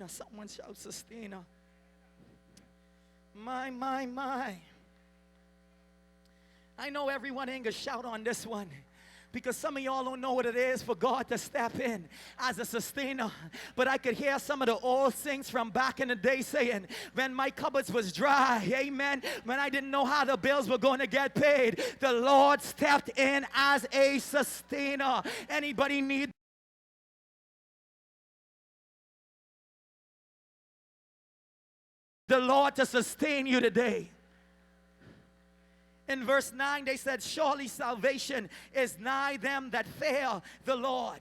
Someone shout sustainer. My. I know everyone ain't gonna shout on this one, because some of y'all don't know what it is for God to step in as a sustainer. But I could hear some of the old saints from back in the day saying, when my cupboards was dry, amen, when I didn't know how the bills were going to get paid, the Lord stepped in as a sustainer. Anybody need the Lord to sustain you today? In verse 9, they said, surely salvation is nigh them that fear the Lord.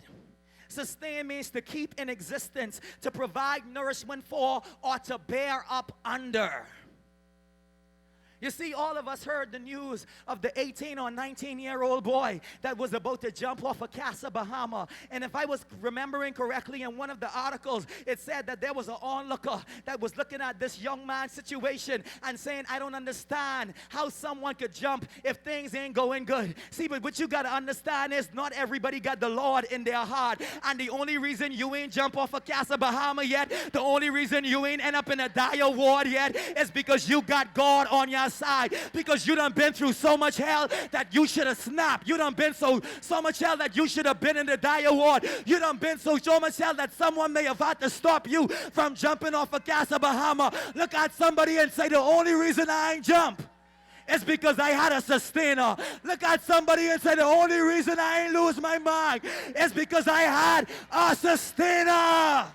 Sustain means to keep in existence, to provide nourishment for, or to bear up under. You see, all of us heard the news of the 18 or 19-year-old boy that was about to jump off a Casa Bahama. And if I was remembering correctly, in one of the articles, it said that there was an onlooker that was looking at this young man's situation and saying, I don't understand how someone could jump if things ain't going good. See, but what you got to understand is not everybody got the Lord in their heart. And the only reason you ain't jump off a Casa Bahama yet, the only reason you ain't end up in a dire ward yet, is because you got God on your side, because you done been through so much hell that you should have snapped. You done been so much hell that you should have been in the dire ward. You done been so much hell that someone may have had to stop you from jumping off a Casa Bahama. Look at somebody and say, the only reason I ain't jump is because I had a sustainer. Look at somebody and say, the only reason I ain't lose my mind is because I had a sustainer.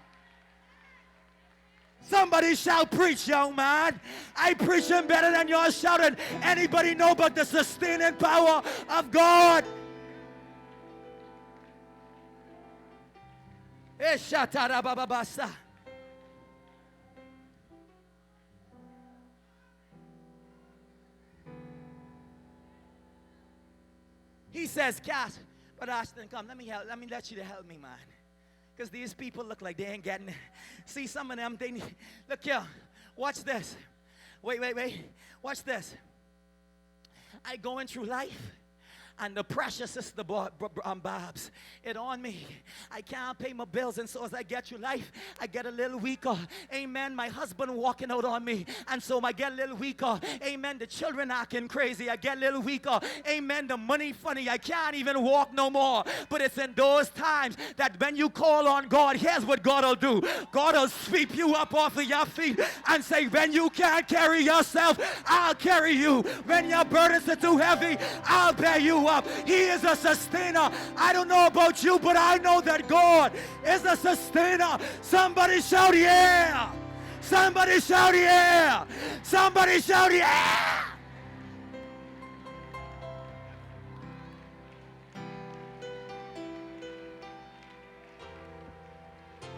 Somebody shout, preach, young man. I preaching better than y'all shouting. Anybody know about the sustaining power of God? He says, cast. But Ashton, come, let me let you to help me, man. Because these people look like they ain't getting it. See, some of them, they need, look here, watch this. Wait. Watch this. I going through life, and the precious sister Babs, it on me. I can't pay my bills, and so as I get through life, I get a little weaker. Amen. My husband walking out on me, and so I get a little weaker. Amen. The children acting crazy, I get a little weaker. Amen. The money funny, I can't even walk no more. But it's in those times that when you call on God, here's what God will do. God will sweep you up off of your feet and say, when you can't carry yourself, I'll carry you. When your burdens are too heavy, I'll bear you up. He is a sustainer. I don't know about you, but I know that God is a sustainer. Somebody shout yeah. Somebody shout yeah. Somebody shout yeah.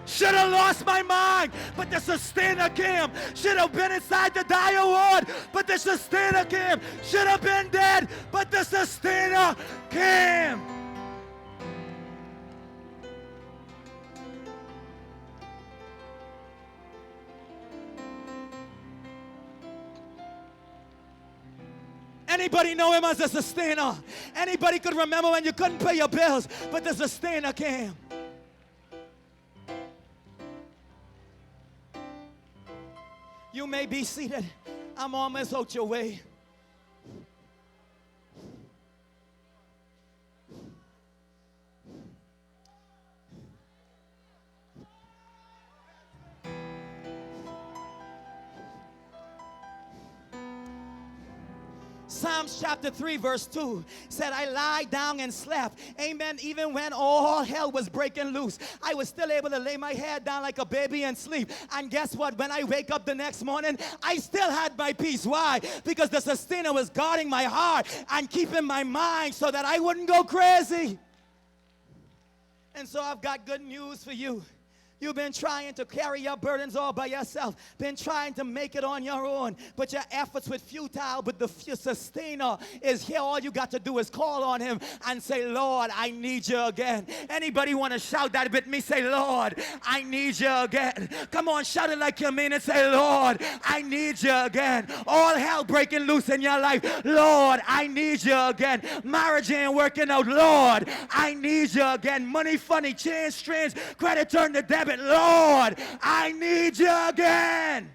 Should have lost my mind, but the sustainer came. Should have been inside the dire ward, but the sustainer came. Should have been dead, but the sustainer came. Anybody know him as a sustainer? Anybody could remember when you couldn't pay your bills, but the sustainer came? You may be seated. I'm almost out your way. Psalms chapter 3 verse 2 said, I lied down and slept. Amen. Even when all hell was breaking loose, I was still able to lay my head down like a baby and sleep. And guess what? When I wake up the next morning, I still had my peace. Why? Because the sustainer was guarding my heart and keeping my mind so that I wouldn't go crazy. And so I've got good news for you. You've been trying to carry your burdens all by yourself, been trying to make it on your own, but your efforts were futile. But the sustainer is here. All you got to do is call on him and say, Lord, I need you again. Anybody want to shout that with me? Say, Lord, I need you again. Come on, shout it like you mean it. Say, Lord, I need you again. All hell breaking loose in your life. Lord, I need you again. Marriage ain't working out. Lord, I need you again. Money funny, change strange, credit turn to debit. David, Lord, I need you again.